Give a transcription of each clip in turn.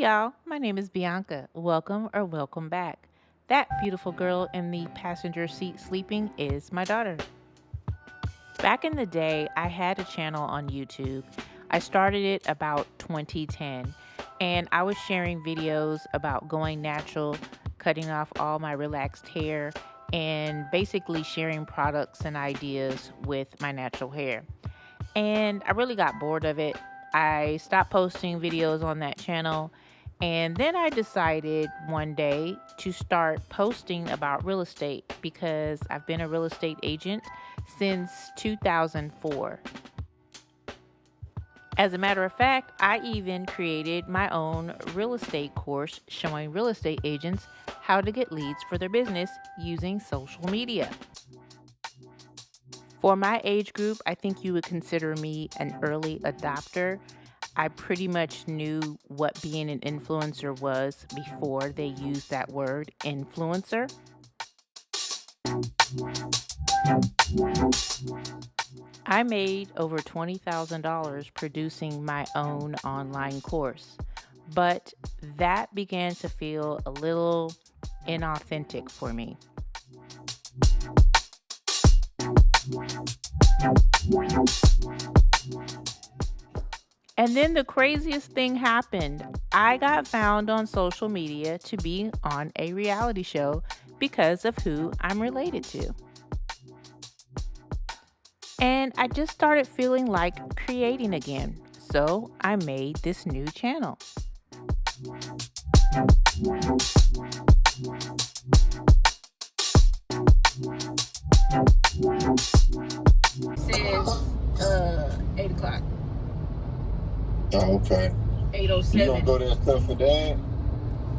Hey y'all, my name is Bianca. Welcome back. That beautiful girl in the passenger seat sleeping is my daughter. Back in the day, I had a channel on YouTube. I started it about 2010, and I was sharing videos about going natural, cutting off all my relaxed hair, and basically sharing products and ideas with my natural hair. And I really got bored of it. I stopped posting videos on that channel. And then I decided one day to start posting about real estate because I've been a real estate agent since 2004. As a matter of fact, I even created my own real estate course showing real estate agents how to get leads for their business using social media. For my age group, I think you would consider me an early adopter. I pretty much knew what being an influencer was before they used that word influencer. I made over $20,000 producing my own online course, but that began to feel a little inauthentic for me. And then the craziest thing happened. I got found on social media to be on a reality show because of who I'm related to. And I just started feeling like creating again. So I made this new channel. It says 8 o'clock. Oh, okay. 8:07. You gonna go there and stuff for Dad?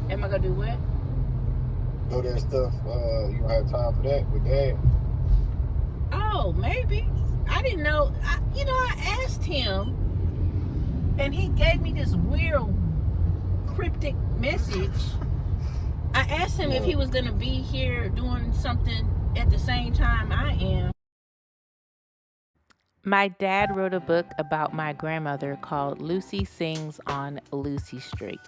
Am I gonna do what? Go there and stuff. You gonna have time for that with Dad? Oh, maybe. I didn't know. I asked him, and he gave me this weird cryptic message. I asked him if he was gonna be here doing something at the same time I am. My dad wrote a book about my grandmother called Lucy Sings on Lucy Street.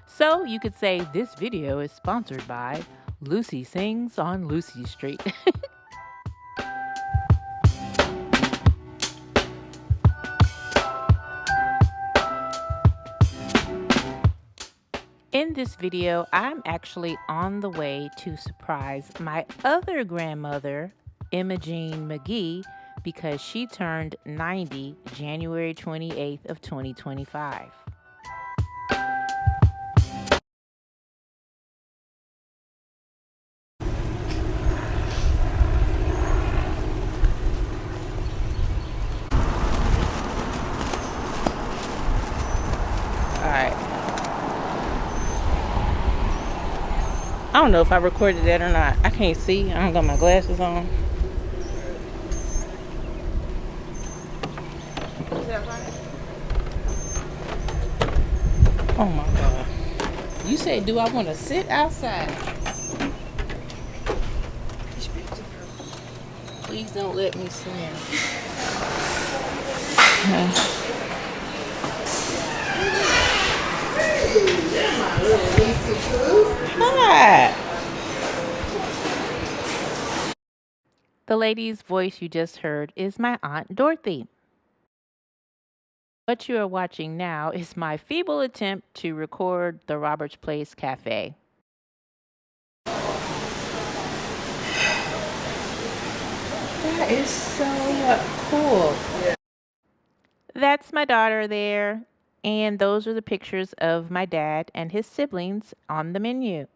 So you could say this video is sponsored by Lucy Sings on Lucy Street. In this video, I'm actually on the way to surprise my other grandmother, Imogene McGee, because she turned 90 January 28th of 2025. Alright. I don't know if I recorded that or not. I can't see. I don't got my glasses on. Oh my God. You said, do I want to sit outside? Please don't let me swim. Hi. The lady's voice you just heard is my Aunt Dorothy. What you are watching now is my feeble attempt to record the Roberts Place Cafe. That is so cool. That's my daughter there, and those are the pictures of my dad and his siblings on the menu.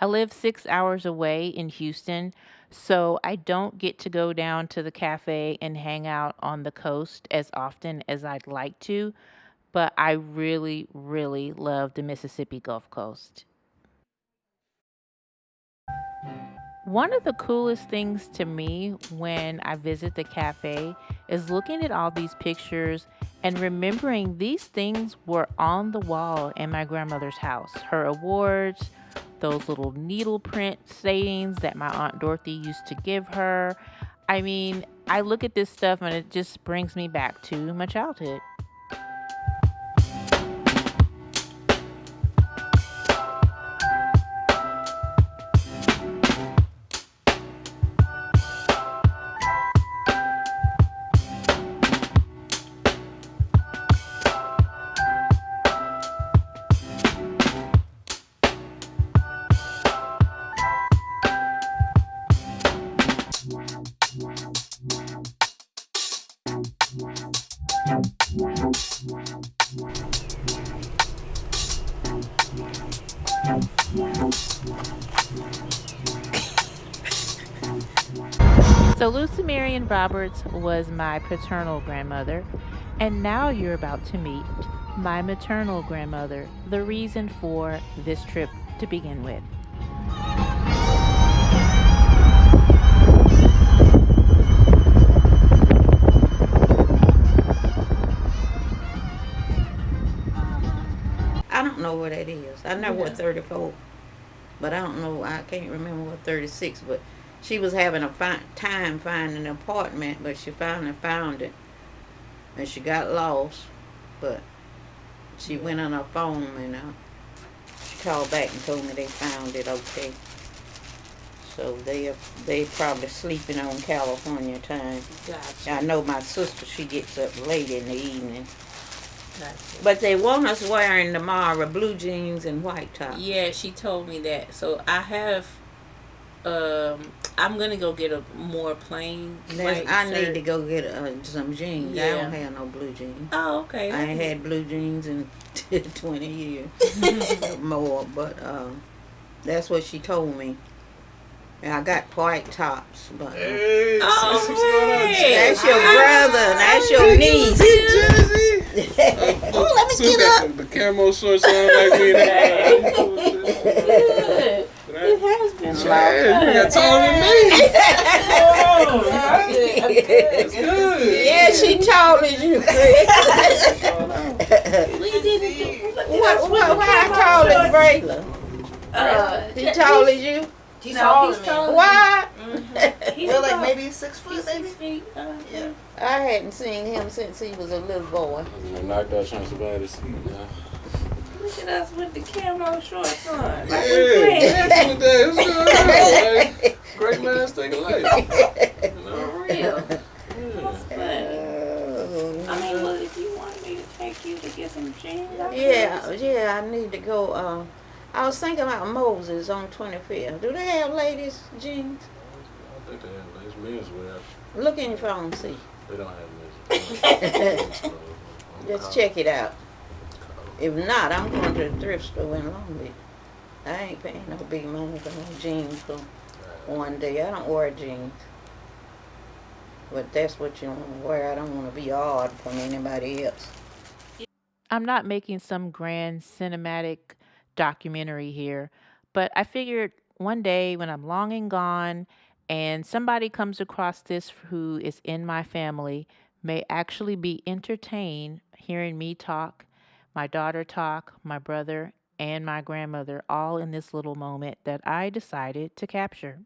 I live 6 hours away in Houston, so I don't get to go down to the cafe and hang out on the coast as often as I'd like to, but I really, really love the Mississippi Gulf Coast. One of the coolest things to me when I visit the cafe is looking at all these pictures and remembering these things were on the wall in my grandmother's house. Her awards, those little needle print sayings that my Aunt Dorothy used to give her. I mean, I look at this stuff and it just brings me back to my childhood. So Lucy Marion Roberts was my paternal grandmother, and now you're about to meet my maternal grandmother, the reason for this trip to begin with. I don't know what that is. I know what 34, but I don't know. I can't remember what 36. But she was having a time finding an apartment, but she finally found it, and she got lost. But she went on her phone and she called back and told me they found it okay. So they probably sleeping on California time. Gotcha. I know my sister, she gets up late in the evening. Gotcha. But they want us wearing tomorrow blue jeans and white tops. Yeah, she told me that. So I have. I'm gonna go get a more plain white I shirt. need to go get some jeans. I Yeah. don't have no blue jeans. Oh, okay. I ain't had blue jeans in 20 years more, but that's what she told me. And I got white tops, but Hey, Oh, what's going on, hey. that's your brother, that's your niece. Oh, let me get up. The camo shorts on like me. Good. It has been a long Yeah, you got taller than me. It's good. Yeah, she taller than you, Chris. We didn't do How tall is Braylon? He tall as you? He's No, taller he's than me. taller. What? He's We're like about- maybe 6 foot, He's maybe. 6 feet. Yeah. I hadn't seen him since he was a little boy. Knocked out Transylvania seat now. Look at us with the camo shorts on. Like Yeah, we're playing. that's what that is. What's going on, man? Great minds think alike. You For know? real. Yeah. That's funny. I mean, well, if you wanted me to take you to get some jeans, I could. Yeah, I need to go. I was thinking about Moses on 25th. Do they have ladies' jeans? I think they have nice men's wear. Look in your phone, see. They don't have men's wear. Just check it out. If not, I'm going to the thrift store in Long Beach. I ain't paying no big money for no jeans for one day. I don't wear jeans. But that's what you want to wear. I don't want to be odd from anybody else. I'm not making some grand cinematic documentary here, but I figured one day when I'm long and gone and somebody comes across this who is in my family may actually be entertained hearing me talk, my daughter talk, my brother, and my grandmother all in this little moment that I decided to capture.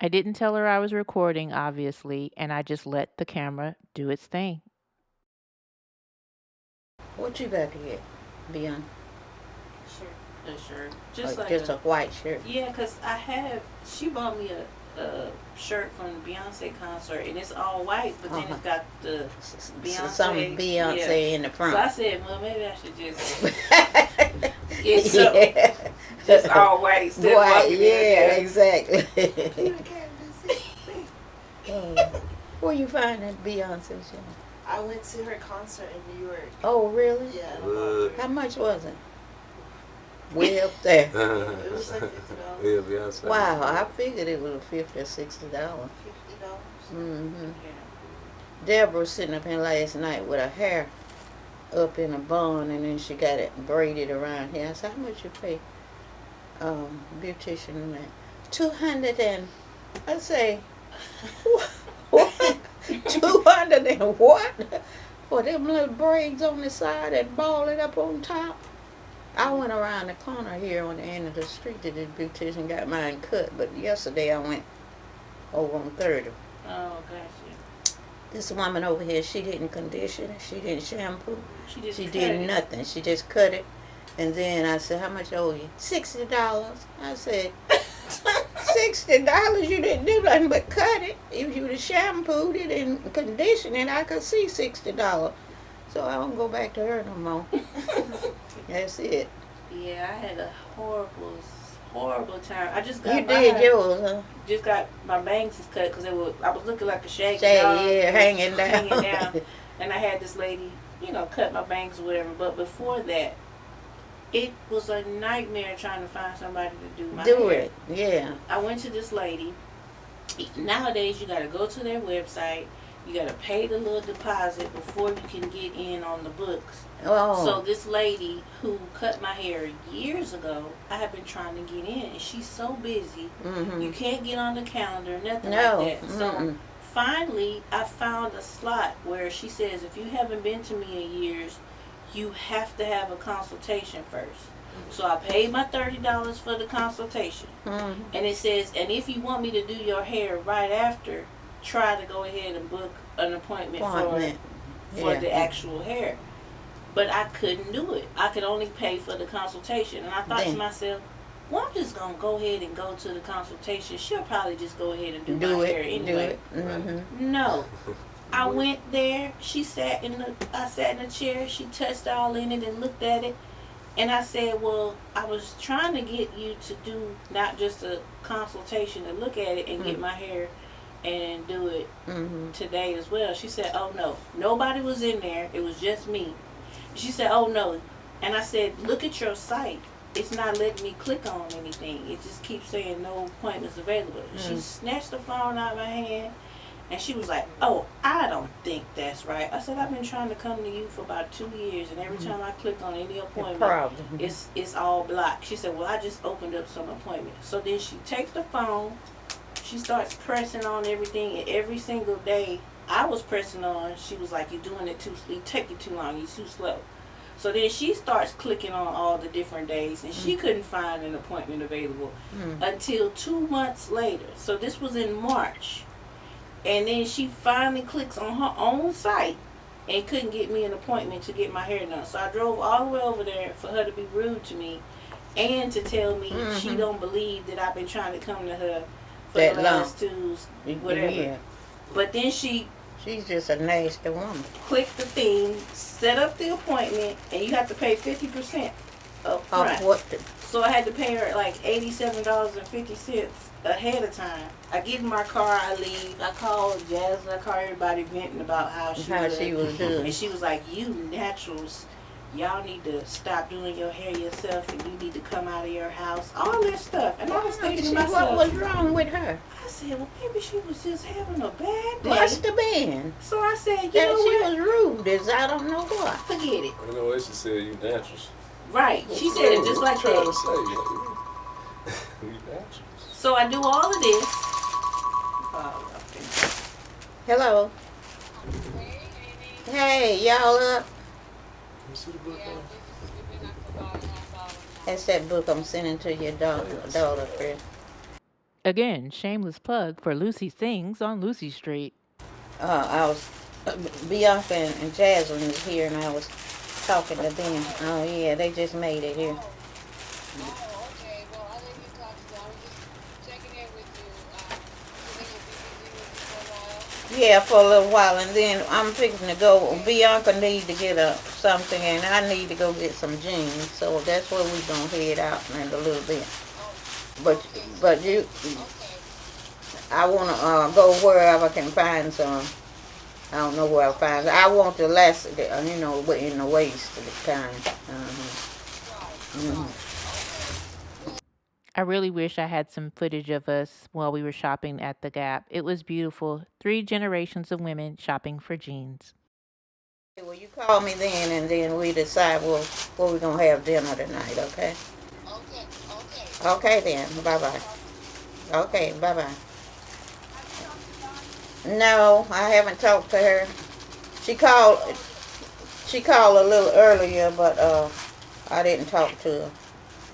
I didn't tell her I was recording, obviously, and I just let the camera do its thing. What you got to get, Beyond? A shirt. Just like Just a, a white shirt. yeah, cause I have. She bought me a shirt from the Beyonce concert, and it's all white, but then it's got the Beyonce. Some Beyonce yeah. in the front. So I said, well, maybe I should just get some Yeah. just all white instead of White, walking in yeah, there. exactly. Where you find that Beyonce show? I went to her concert in New York. Oh, really? Yeah. Good. How much was it? Way up there. It was like $50. Yeah, Beyonce. Wow, I figured it was $50 or $60. $50. Mm-hmm. Yeah. Deborah was sitting up here last night with her hair up in a bun, and then she got it braided around here. I said, how much you pay beautician and that? 200 and, I say, what? 200 and what? For them little braids on the side and ball it up on top. I went around the corner here on the end of the street to this beautician, got mine cut, but yesterday I went over on 30. Oh, gotcha. This woman over here, she didn't condition, she didn't shampoo, She just she cut did it. nothing. She just cut it. And then I said, how much I owe you? $60. I said, $60? You didn't do nothing but cut it. If you would have shampooed it and conditioned it, I could see $60. So I don't go back to her no more. That's it. Yeah, I had a horrible time. I just got You did mine. yours, huh? Just got my bangs is cut because I was looking like a shaggy Shaggy, dog. yeah, hanging down. Hanging down. And I had this lady, cut my bangs or whatever. But before that, It was a nightmare trying to find somebody to do my Do hair. it. Yeah. I went to this lady. Nowadays, you got to go to their website. You got to pay the little deposit before you can get in on the books. Oh. So this lady who cut my hair years ago, I have been trying to get in, and she's so busy. Mm-hmm. You can't get on the calendar, nothing No. like that. So Mm-mm. finally, I found a slot where she says, if you haven't been to me in years, you have to have a consultation first. So I paid my $30 for the consultation. Mm-hmm. And it says, and if you want me to do your hair right after, try to go ahead and book an appointment for Yeah. the actual hair. But I couldn't do it. I could only pay for the consultation. And I thought to Then- myself, well, I'm just going to go ahead and go to the consultation. She'll probably just go ahead and do Do my it. hair Do anyway. it. Mm-hmm. No. I went there. I sat in the chair. She touched all in it and looked at it. And I said, well, I was trying to get you to do not just a consultation to look at it and get my hair and do it Mm-hmm. today as well. She said, oh no, nobody was in there. It was just me. She said, oh no. And I said, look at your site. It's not letting me click on anything. It just keeps saying no appointments available. She snatched the phone out of my hand and she was like, oh, I don't think that's right. I said, I've been trying to come to you for about 2 years, and every time I click on any appointment, Problem. it's all blocked. She said, well, I just opened up some appointments. So then she takes the phone, she starts pressing on everything, and every single day I was pressing on, she was like, you're doing it too slow, you take it too long, you're too slow. So then she starts clicking on all the different days, and she couldn't find an appointment available until 2 months later. So this was in March. And then she finally clicks on her own site and couldn't get me an appointment to get my hair done. So I drove all the way over there for her to be rude to me and to tell me she don't believe that I've been trying to come to her for That the long. last twos, whatever. Yeah. But then she She's just a nasty woman. clicked the thing, set up the appointment, and you have to pay 50% up front. Of what? So I had to pay her like $87.50 ahead of time. I get in my car, I leave. I call Jasmine, I call everybody venting about how she was doing. And she was like, you naturals, y'all need to stop doing your hair yourself, and you need to come out of your house. All that stuff. And I was thinking to What myself, was wrong with her? I said, well, maybe she was just having a bad day. Must have been. So I said, you That know she what? was rude as I don't know what. Forget it. You know what she said? You naturals. Right. She said it just like What you trying to that. say? You naturals. So I do all of this. Hello. Hey, y'all up? You see the book on? That's that book I'm sending to your daughter, Chris. Again, shameless plug for Lucy Sings on Lucy Street. I was Bianca and Jasmine is here, and I was talking to them. Oh yeah, they just made it here. Oh, okay. Well, I didn't get to talk to you. I was just checking in with you. You think you'll be busy with me for a while? Yeah, for a little while, and then I'm fixing to go. Bianca need to get something, and I need to go get some jeans. So that's where we gonna head out in a little bit. But you, I wanna go wherever I can find some. I don't know where I find it. I want the less, you know, in the waist kind. I really wish I had some footage of us while we were shopping at the Gap. It was beautiful. 3 generations of women shopping for jeans. Well, you call me then, and then we decide where we're gonna have dinner tonight. Okay? Okay. Okay then. Bye bye. Okay. Bye bye. No, I haven't talked to her. She called a little earlier, but I didn't talk to her.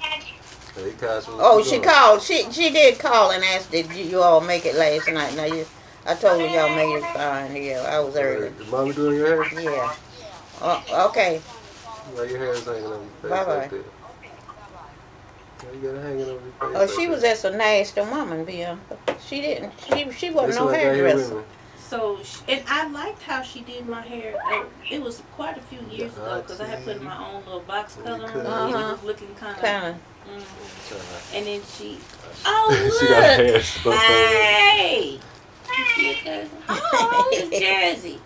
Hey, Cash, what Oh, you she doing? called. She did call and asked, did you all make it last night? Now I told her y'all made it fine. Yeah, I was early. Is mommy doing your hair? Yeah. Okay. Why your hair is hanging over your face Bye-bye. like that? Why you got it hanging over your face Oh, like she that? was just a nasty woman, Bianca. She didn't. She wasn't That's no what I got here with hairdresser. me. So, and I liked how she did my hair. It was quite a few years ago because I had put my own little box color on it. And it was looking kind of. Kinda. And then she. Oh, She got her look! hair stuck over. Hey! You see your cousin? Oh, it's Jersey.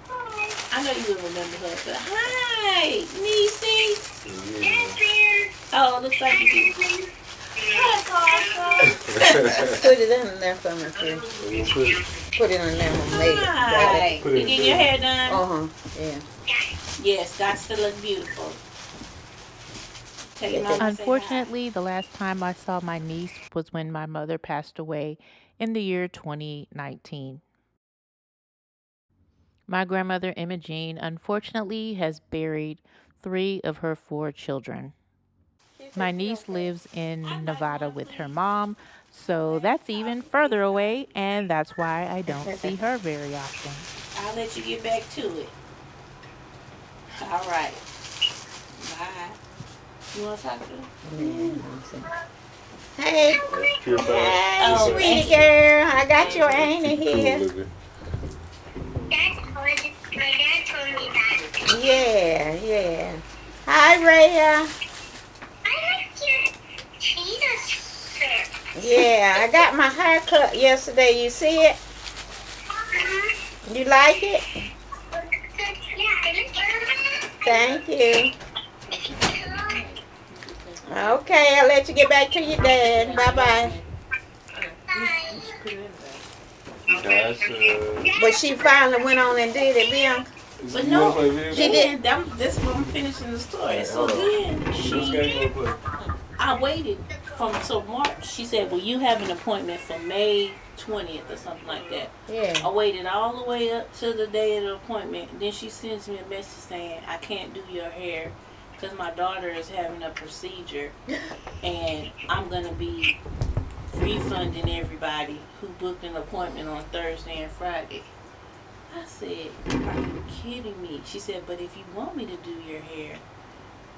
I know you wouldn't remember her, but hi, Niecy. Yeah. Oh, it looks like you do. Put it in there for me, please. Put it in there, Mama made it. Right. You getting your hair done? Yeah. Yes, got to look beautiful. Tell your mama to say hi. Unfortunately, the last time I saw my niece was when my mother passed away in the year 2019. My grandmother, Imogene, unfortunately has buried 3 of her 4 children. My niece lives in Nevada with her mom, so that's even further away, and that's why I don't see her very often. I'll let you get back to it. All right. Bye. You want to talk to her? Hey, Purified. Oh, sweetie girl, I got your Annie here. My dad told me that. Yeah. Hi, Rhea. I like your cheetah skirt. Yeah, I got my hair cut yesterday. You see it? You like it? Thank you. Okay, I'll let you get back to your dad. Bye-bye. But she finally went on and did it, Bianca. But no, She did. This is when I'm finishing the story. So then I waited till March. She said, well, you have an appointment for May 20th or something like that. Yeah. I waited all the way up to the day of the appointment. And then she sends me a message saying, I can't do your hair because my daughter is having a procedure. And I'm going to be refunding everybody who booked an appointment on Thursday and Friday. I said, are you kidding me? She said, but if you want me to do your hair,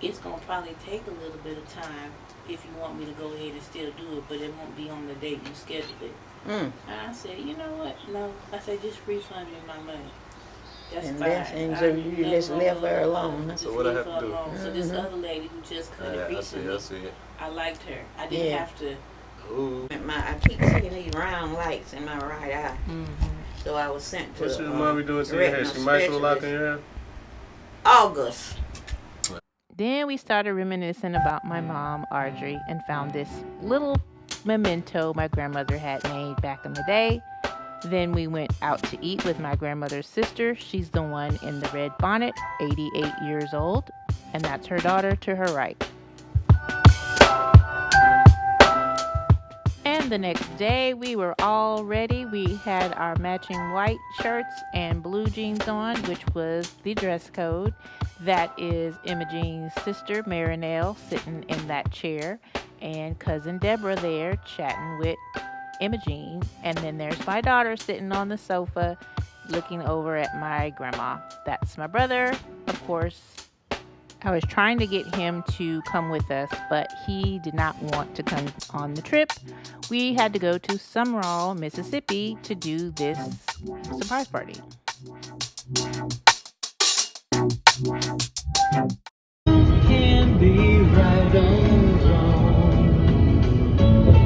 it's going to probably take a little bit of time if you want me to go ahead and still do it, but it won't be on the date you scheduled it. And I said, you know what? No. I said, just refund me my money. That's And fine. and so you just left her alone. Huh? So what I have to do? So this other lady who just cut it recently, I see it. I liked her. I didn't have to. Ooh. I keep seeing these round lights in my right eye. So I was sent to What's your mommy doing to your hair? She retinal micro locking specialist. your hair? August. Then we started reminiscing about my mom, Audrey, and found this little memento my grandmother had made back in the day. Then we went out to eat with my grandmother's sister. She's the one in the red bonnet, 88 years old, and that's her daughter to her right. And the next day, we were all ready. We had our matching white shirts and blue jeans on, which was the dress code. That is Imogene's sister, Marinelle, sitting in that chair, and cousin Deborah there chatting with Imogene. And then there's my daughter sitting on the sofa looking over at my grandma. That's my brother, of course. I was trying to get him to come with us, but he did not want to come on the trip. We had to go to Sumrall, Mississippi to do this surprise party. Can be right or wrong,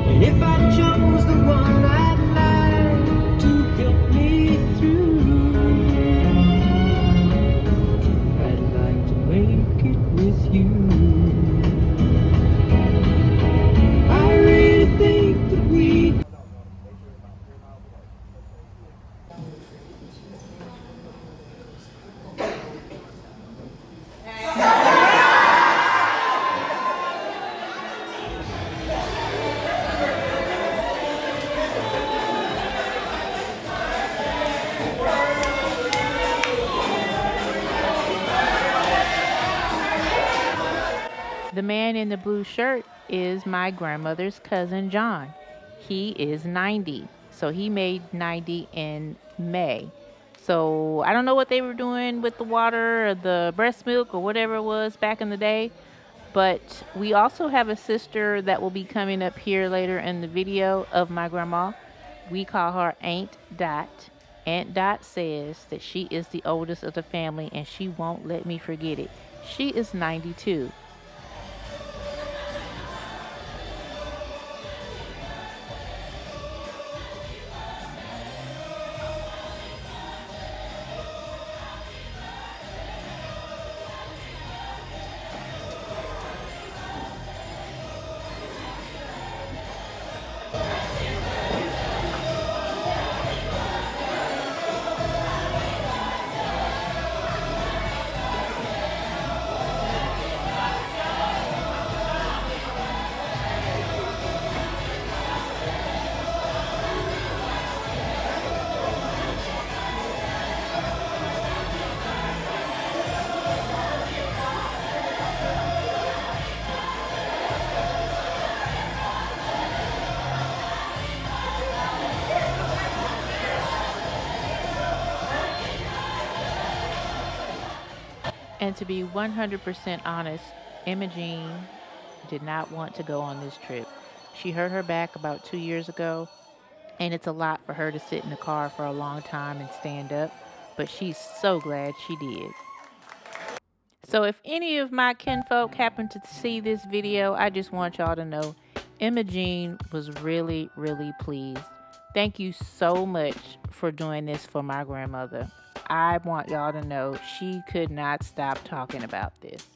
and if I chose the one I'd like to help me through, I'd like to make it with you. I really think that we The man in the blue shirt is my grandmother's cousin John. He is 90, so he made 90 in May. So I don't know what they were doing with the water or the breast milk or whatever it was back in the day, but we also have a sister that will be coming up here later in the video of my grandma. We call her Aunt Dot. Aunt Dot says that she is the oldest of the family and she won't let me forget it. She is 92. And to be 100% honest, Imogene did not want to go on this trip. She hurt her back about 2 years ago, and it's a lot for her to sit in the car for a long time and stand up, but she's so glad she did. So if any of my kinfolk happen to see this video, I just want y'all to know Imogene was really, really pleased. Thank you so much for doing this for my grandmother. I want y'all to know she could not stop talking about this.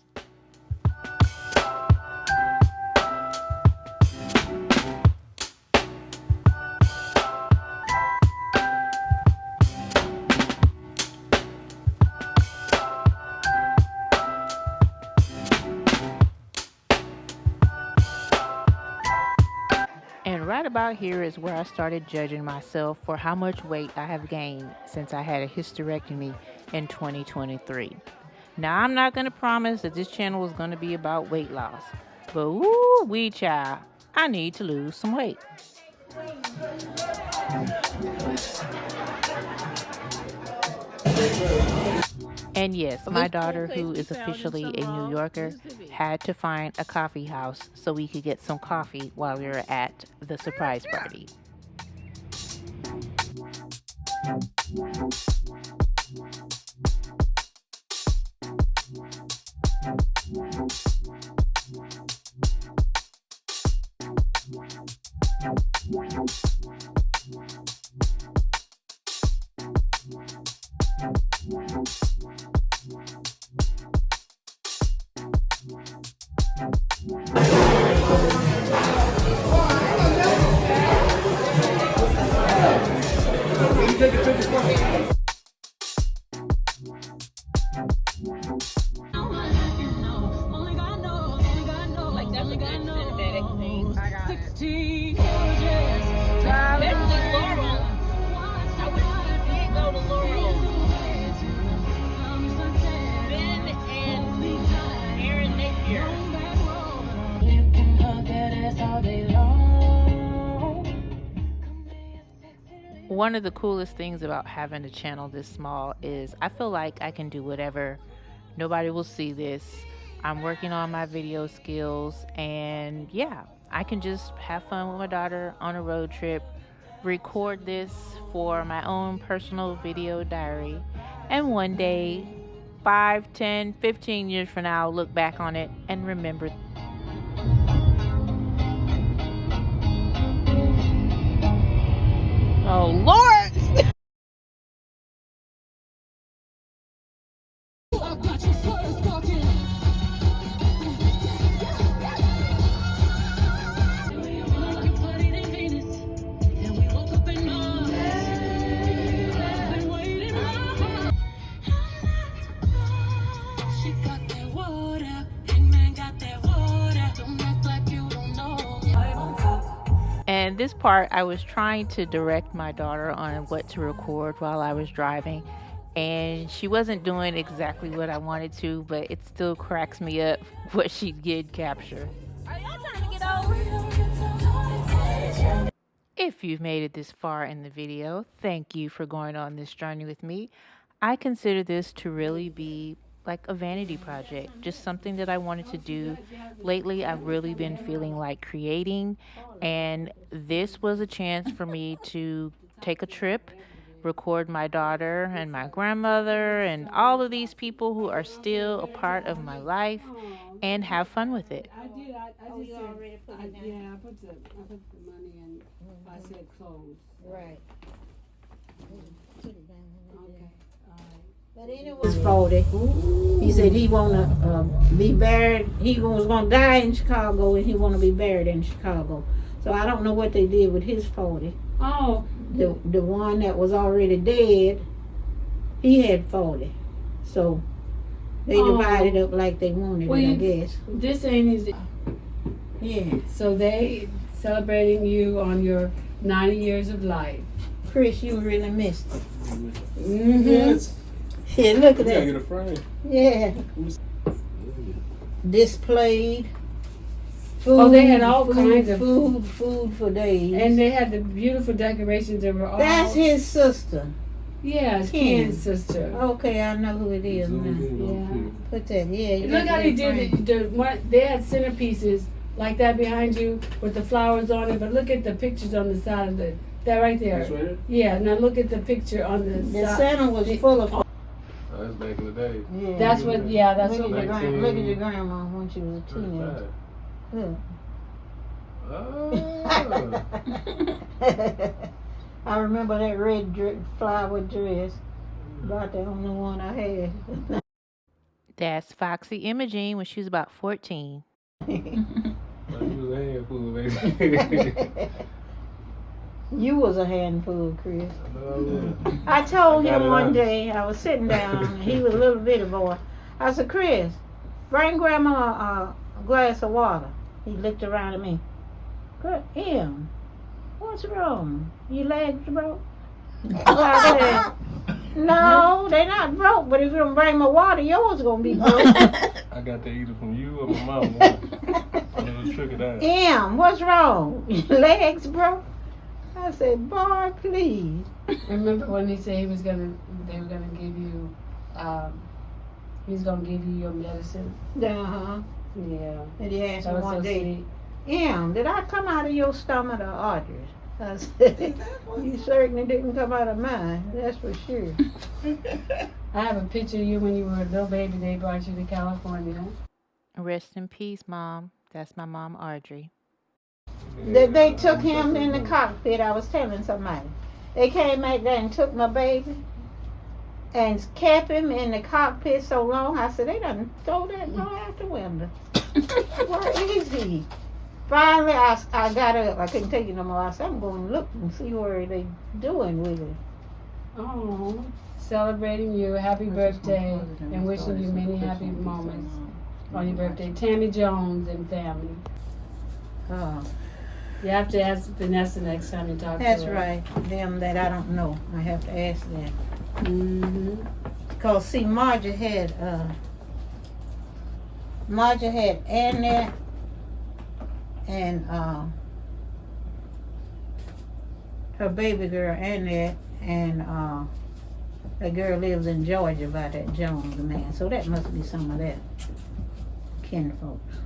And right about here is where I started judging myself for how much weight I have gained since I had a hysterectomy in 2023. Now, I'm not going to promise that this channel is going to be about weight loss, but woo wee child, I need to lose some weight. And yes, my daughter, who is officially a New Yorker, had to find a coffee house so we could get some coffee while we were at the surprise party. One of the coolest things about having a channel this small is I feel like I can do whatever. Nobody will see this. I'm working on my video skills, and yeah, I can just have fun with my daughter on a road trip, record this for my own personal video diary, and one day, 5, 10, 15 years from now, look back on it and remember. Oh, Lord! And this part, I was trying to direct my daughter on what to record while I was driving, and she wasn't doing exactly what I wanted to, but it still cracks me up what she did capture. Are y'all trying to get over? If you've made it this far in the video, thank you for going on this journey with me. I consider this to really be like a vanity project, just something that I wanted to do. Lately, I've really been feeling like creating, and this was a chance for me to take a trip, record my daughter and my grandmother and all of these people who are still a part of my life, and have fun with it. I did. I just said, I put the money in. I said close. Right. Okay. But anyway, it's 40. He said he wanna be buried. He was gonna die in Chicago, and he wanna be buried in Chicago. So I don't know what they did with his 40. Oh. The one that was already dead, he had 40. So they divided up like they wanted it, I guess. This ain't his. Yeah. So they celebrating you on your 90 years of life. Chris, you really missed it. Mm-hmm. Yes. Yeah, look at You gotta that. get a frame. Yeah. Displayed. Food, They had all kinds of food for days. And they had the beautiful decorations that were all. That's his sister. Yeah, it's Ken. Ken's sister. Okay, I know who it is Zoom now. in on Yeah. Ken. Put that, yeah. Look how they did the one. They had centerpieces like that behind you with the flowers on it. But look at the pictures on the side of the. That right there. This right here? Yeah. Now look at the picture on the The side. Santa was full of. Oh, that's back in the day. Yeah. That's what. Yeah. That's look, what. at your we- grand, look at your grandma when she was a teenager. 35. Look. I remember that red flower dress. About the only one I had. That's Foxy Imogene when she was about 14. You was a handful, baby. You was a handful, Chris. No, I told I got him it one honest. day, I was sitting down, and he was a little bitty boy. I said, Chris, bring Grandma a glass of water. He looked around at me. Em, what's wrong? Your legs broke? I said, no, they're not broke, but if you don't bring my water, yours going to be broke. I got that either from you or my mom. I never trick it out. Em, what's wrong? Your legs broke? I said, boy, please. Remember when he said they were gonna give you, he was gonna give you your medicine. Uh-huh. Yeah. And he asked That me was one so day, sweet. Em, did I come out of your stomach or Audrey's? I said, you certainly didn't come out of mine, that's for sure. I have a picture of you when you were a little baby. They brought you to California. Rest in peace, Mom. That's my mom, Audrey. They took him in the cockpit, I was telling somebody. They came back there and took my baby and kept him in the cockpit so long. I said, they done throw that boy out the window. Where is he? Finally, I got up. I couldn't take it no more. I said, I'm going to look and see where they doing with it. Oh, celebrating you. Happy birthday and wishing you many happy moments on your birthday. Tammy Jones and family. Oh, You have to ask Vanessa next time you talk that's to her. right. Them that I don't know. I have to ask them. Mm-hmm. Because, see, Margie had Annette and her baby girl Annette, and that girl lives in Georgia by that Jones man. So that must be some of that kin folks.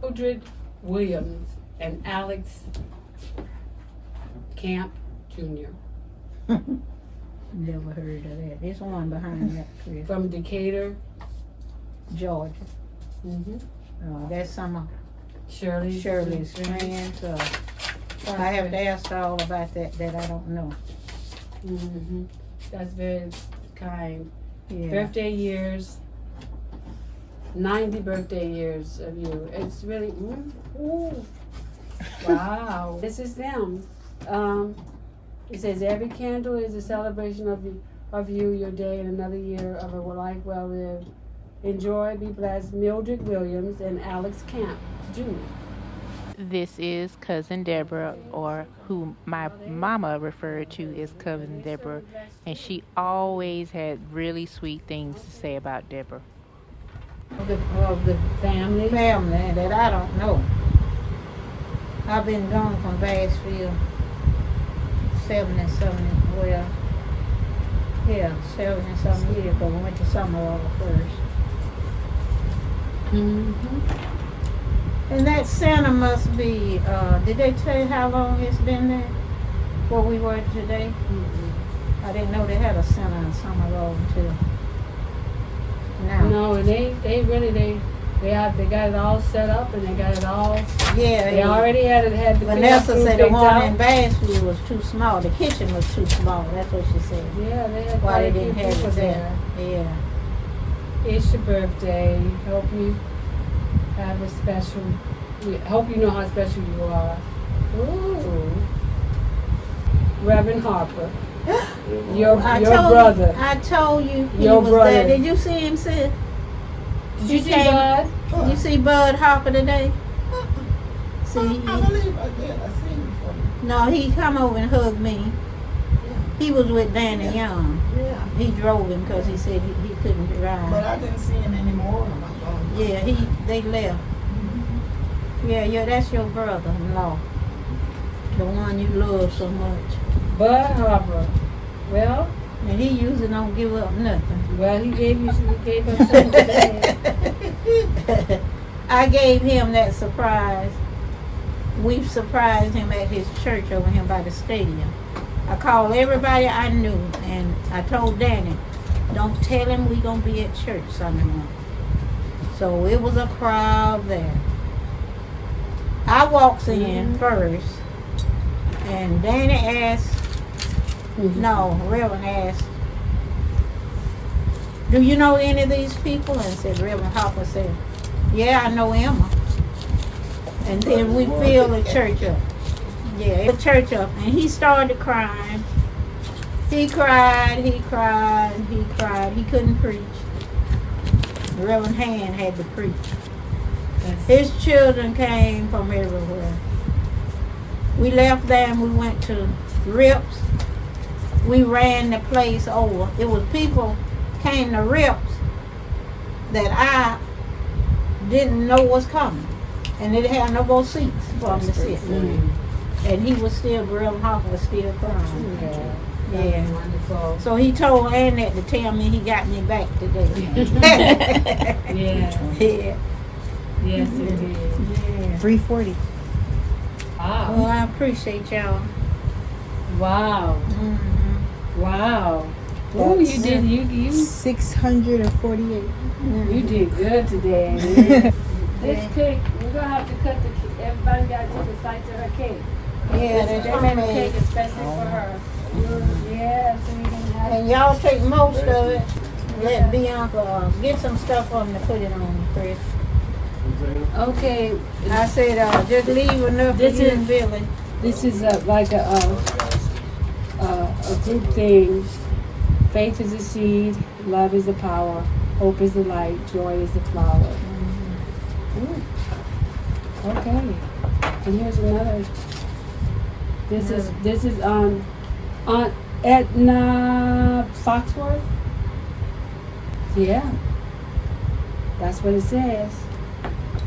Mildred Williams and Alex Camp Jr. Never heard of that. There's one behind that, Chris. from Decatur. Georgia. Mm-hmm. That's some of Shirley's friends. I have to ask her all about that I don't know. Mm-hmm. That's very kind. Yeah. Birthday years. 90 birthday years of you. It's really, ooh. Wow. This is them. It says, every candle is a celebration of you, your day, and another year of a life well lived. Enjoy, be blessed, Mildred Williams and Alex Camp Jr. This is Cousin Deborah, or who my mama referred to as Cousin Deborah, and she always had really sweet things to say about Deborah. Of the Family. that I don't know. I've been gone from Bassfield 70-something, well, yeah, 70-something years ago. We went to Summerall first. Mm-hmm. And that Santa must be, did they tell you how long it's been there? Where we were today? Mm-hmm. I didn't know they had a Santa in Summerall until now. No, and they got it all set up and they got it all. Yeah, They already had the Vanessa said the picked one out. in Bassfield was too small. The kitchen was too small. That's what she said. Yeah, they had Why quite they a few didn't have people it there. there? Yeah. It's your birthday. Hope you have a special. Hope you know how special you are. Ooh, Reverend Harper, your brother. I told you he Your was brother. there. Did you see him, sis? Did you He see came- Bud? Did you see Bud Harper today? See, I believe I did. I seen him before. no, he come over and hugged me. He was with Danny Young. Yeah. He drove him because he said he couldn't But drive. I didn't see him anymore. I'm like, oh, Yeah, they left. Yeah, that's your brother-in-law. The one you love so much. Bud Harper. Well, And he usually don't give up nothing. Well, he gave up something today. I gave him that surprise. We've surprised him at his church over here by the stadium. I called everybody I knew, and I told Danny, don't tell him we gonna be at church Sunday morning. So it was a crowd there. I walks in first, and Danny asked, no, Reverend asked, do you know any of these people? And said, Reverend Hopper said, yeah, I know Emma. And then we filled the church up. Yeah, the church up. And he started crying. He cried. He couldn't preach. The Reverend Hand had to preach. His children came from everywhere. We left there and we went to Rips. We ran the place over. It was people came to Rips that I didn't know was coming. And it had no more seats for him to sit. And he was still, Reverend Hopper was still crying. Yeah. Wonderful. So he told Annette to tell me he got me back today. Yeah. Yeah. Yes, it did. Yeah. 340. Wow. Well, I appreciate y'all. Wow. Wow. Oh, you did. You 648. you did good today. This cake, we're gonna have to cut the cake. Everybody got different slices of her cake. Yeah, They that's made a my cake especially for her. Yeah, so we can have. And y'all take most of it. Let Bianca get some some for him to put it on, Chris. Okay, I said, just leave enough This for you is- and Billy. this is like a group thing. Faith is the seed, love is the power, hope is the light, joy is the flower. Ooh. Okay, and here's another. This is on Edna Foxworth. Yeah, that's what it says.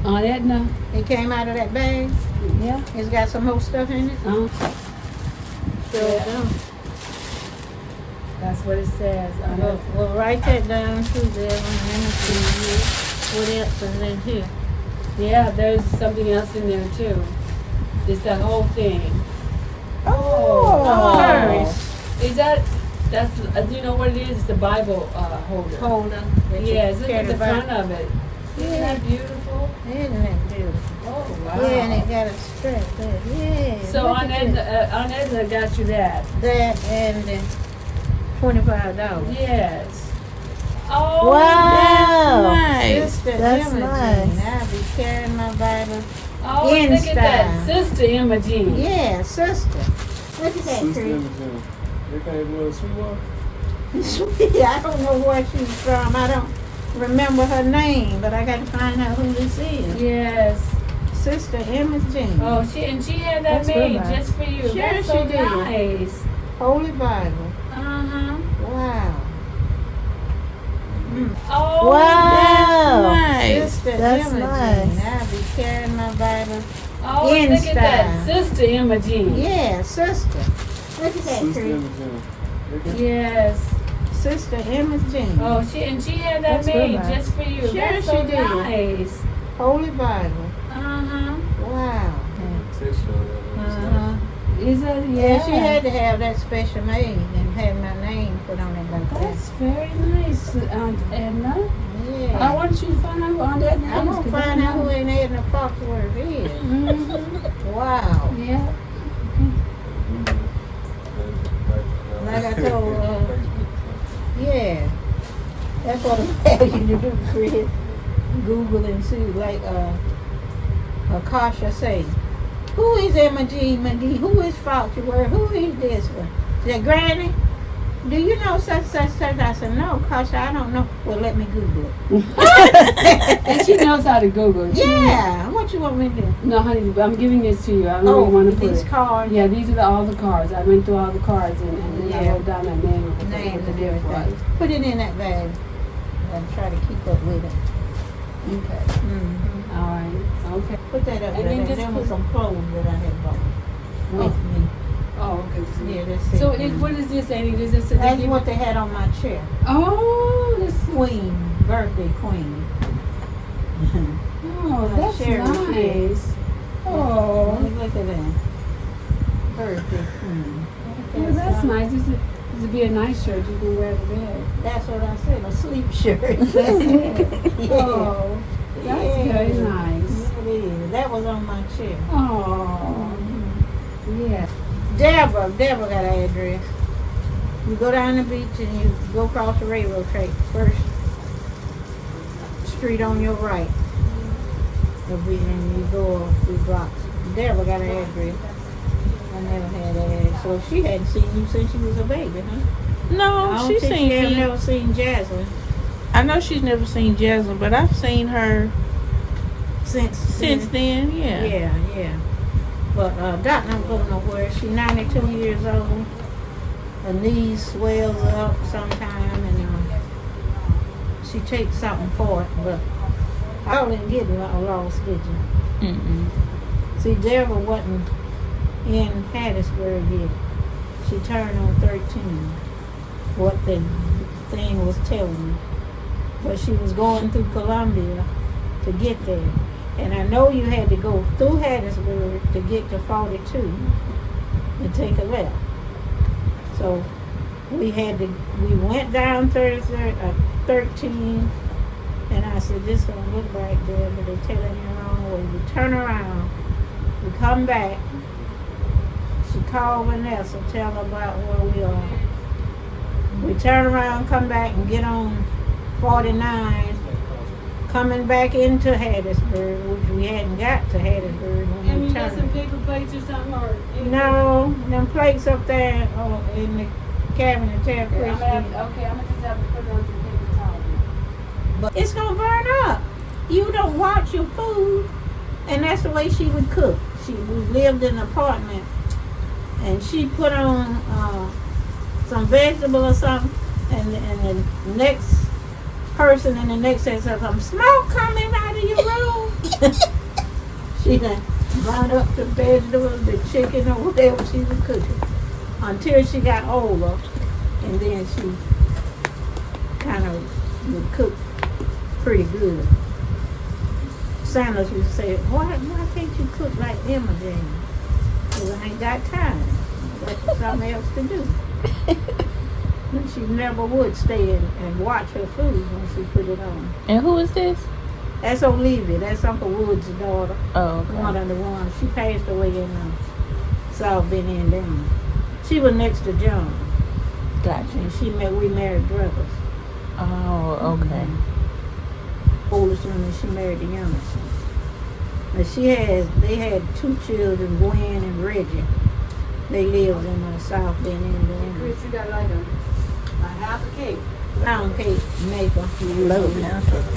On Edna. It came out of that bag. Yeah. It's got some more stuff in it. Uh, Sure do. that's what it says. On Well, Edna. well, write that down too, Devin. Let me see what else is in here. Yeah, there's something else in there too. It's that whole thing. Oh. Is that's do you know what it is? It's the Bible holder. Holder. that you Yes, look carry at the about. front of it. Isn't that beautiful? Isn't that beautiful? Oh wow. Yeah, and it got a strap there. Yeah. So look on at Edna, this. on Edna got you that. That and $25. Yes. Oh, Wow. nice. Sister That's Imogene. nice. I'll be carrying my Bible. Oh, In look at that, style. Sister Imogene. Yeah, sister. Look at that, Sister Chris. Imogen. They came with a Sweetwater. Sweet. I don't know where she's from. I don't remember her name, but I got to find out who this is. Yes. Sister Imogene. Oh, she had that That's real made nice. just for you. Sure That's so she did. nice. Holy Bible. Uh-huh. Wow. Oh, Wow. that's Sister That's Imogene. nice. I'll be carrying my Bible. Oh, In look at that, style. Sister Imogene. Yeah, sister. Look at that, Sister Chris. Imogen. They came- Yes. Sister Imogene. Oh, she had that That's real made nice. just for you. Sure That's so she did. nice. Holy Bible. Uh-huh. Wow. Texture on that. Uh-huh. Is that Yeah, she had to have that special made and have my name put on it like that. That's very nice, Aunt Edna. Yeah. I want you to find out who Aunt Edna is. I'm gonna 'cause I find out know. who in Edna Foxworth is. Mhm. Wow. Yeah. Like I told, yeah. That's what I have you to do, Chris. Google and see, like Akasha say, who is Imogene McGee? Who is Foxworth? Who is this one? Said, Granny, do you know such? I said, no, Kasha, I don't know. Well, let me Google it. And she knows how to Google. Yeah, what you want me to do? No, honey, I'm giving this to you. I don't know where you want to put these it. cards. Yeah, these are all the cards. I went through all the cards and then I Yeah. wrote down that name. of the- Names what and the gift everything. was. Put it in that bag and try to keep up with it. Okay. Mm-hmm. All right. Okay. Put that up And there. then just There was put- some clothes that I had bought with me. Oh, okay. Yeah, that's it. So what is this, Annie? Is this a That's what they had on my chair. Oh, this. Queen, birthday queen. Oh, that's Sherry nice. Oh, Look at that. Birthday queen. well, that's nice. This would be a nice shirt you can wear to bed. That's what I said, a sleep shirt. That's it. Yeah. Oh, that's very nice. It is. That was on my chair. Oh, yeah. Deborah got an address. You go down the beach and you go across the railroad track. First street on your right. And you go a few blocks. Deborah got an address. I never had that address. So she hadn't seen you since she was a baby, huh? I No, don't she's think seen she me. never seen Jasmine I know she's never seen Jasmine, but I've seen her since then. Yeah. Yeah. But Dot don't go nowhere. She's 92 years old. Her knees swells up sometime, and she takes something for it. But I didn't get lost, did you? Mm-mm. See, Deborah wasn't in Hattiesburg yet. She turned on 13. What the thing was telling me. But she was going through Columbia to get there. And I know you had to go through Hattiesburg to get to 42 and take a left. So we went down 13, and I said, this don't look right there, but they're telling you the wrong way. We turn around, we come back. She called Vanessa, tell her about where we are. We turn around, come back, and get on 49, coming back into Hattiesburg, which we hadn't got to Hattiesburg when And we you got some turned. paper plates or something? Or No, them plates up there in the cabinet tell I'm gonna Christy. I'm gonna just have to put it on some paper towels. But it's gonna burn up. You don't watch your food, and that's the way she would cook. We lived in an apartment, and she put on some vegetable or something, and the next person in the next said something, smoke coming out of your room. She done burned up the vegetables, the chicken, or whatever she was cooking, until she got older, and then she kind of would cook pretty good. Sanders would say, why can't you cook like Emma Jane? Because I ain't got time. That's something else to do. And she never would stay and watch her food when she put it on. And who is this? That's Olivia. That's Uncle Wood's daughter. Oh, okay. One of the ones. She passed away in South Bend, Indiana. She was next to John. Gotcha. And we married brothers. Oh, okay. Oldest one, and she married the youngest one. But they had 2 children, Gwen and Reggie. They lived in South Bend, Indiana. Chris, you got like a half a cake. Pound cake maker.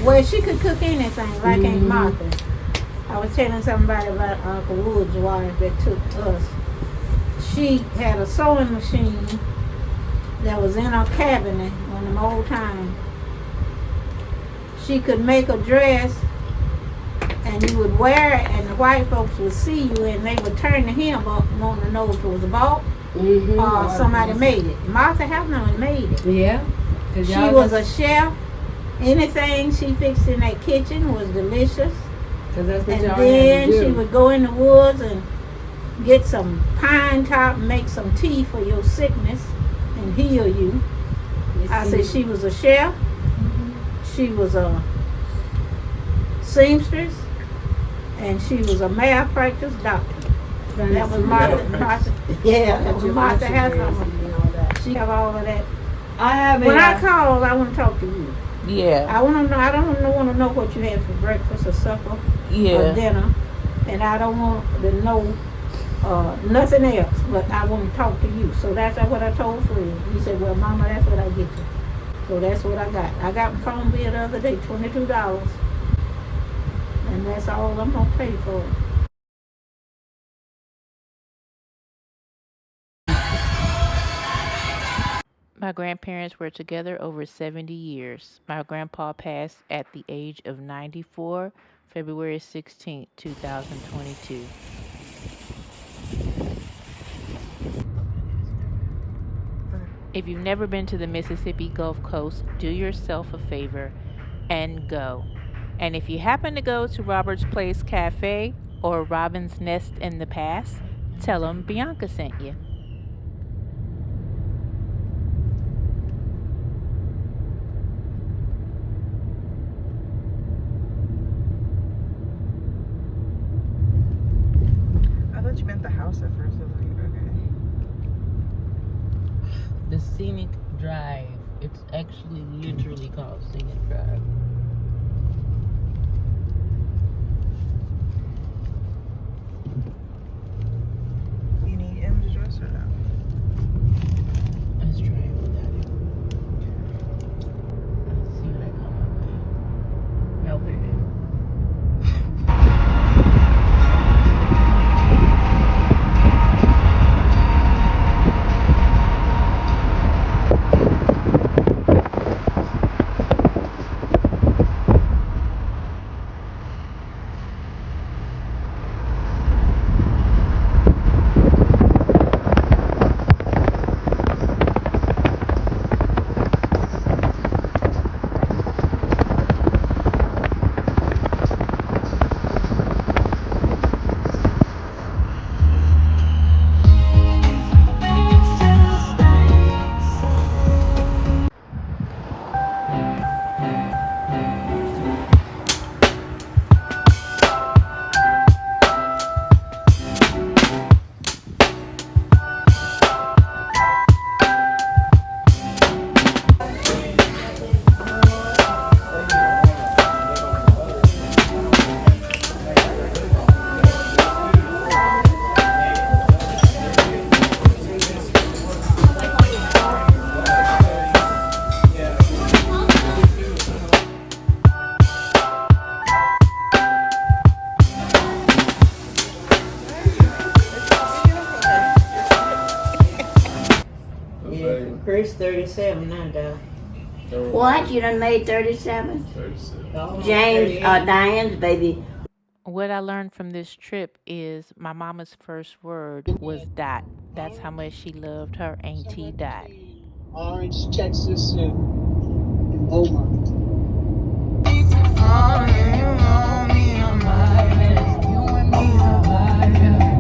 Well, she could cook anything, like Aunt Martha. I was telling somebody about Uncle Wood's wife that took us. She had a sewing machine that was in her cabinet on them old times. She could make a dress, and you would wear it, and the white folks would see you, and they would turn the hem up and want to know if it was bought or somebody made it. Martha Hefner made it. Yeah. She was a chef. Anything she fixed in that kitchen was delicious. Cause that's what And y'all then had to do. she would go in the woods and get some pine top and make some tea for your sickness and heal you. I said she was a chef. She was a seamstress. And she was a malpractice doctor. That was Martha. Yeah, that was Martha Hefner. She have all of that. I have When I call, I want to talk to you. Yeah. I want to know. I don't want to know what you had for breakfast or supper or Yeah. dinner, and I don't want to know nothing else. But I want to talk to you. So that's what I told Fred. He said, "Well, Mama, that's what I get you." So that's what I got. I got my phone bill the other day, $22, and that's all I'm gonna pay for it. My grandparents were together over 70 years. My grandpa passed at the age of 94, February 16, 2022. If you've never been to the Mississippi Gulf Coast, do yourself a favor and go. And if you happen to go to Robert's Place Cafe or Robin's Nest in the past, tell them Bianca sent you. I thought you meant the house at first. I was like, okay. The Scenic Drive. It's actually literally called Scenic Drive. You need him to dress or not? Let's try it without it. Let's see what I come up with. Help it. Chris 37 now, dog. What? You done made 37? 37. James, Diane's baby. What I learned from this trip is my mama's first word was Dot. That's how much she loved her auntie Dot. Orange, Texas, and Beaumont. You and me are vibing.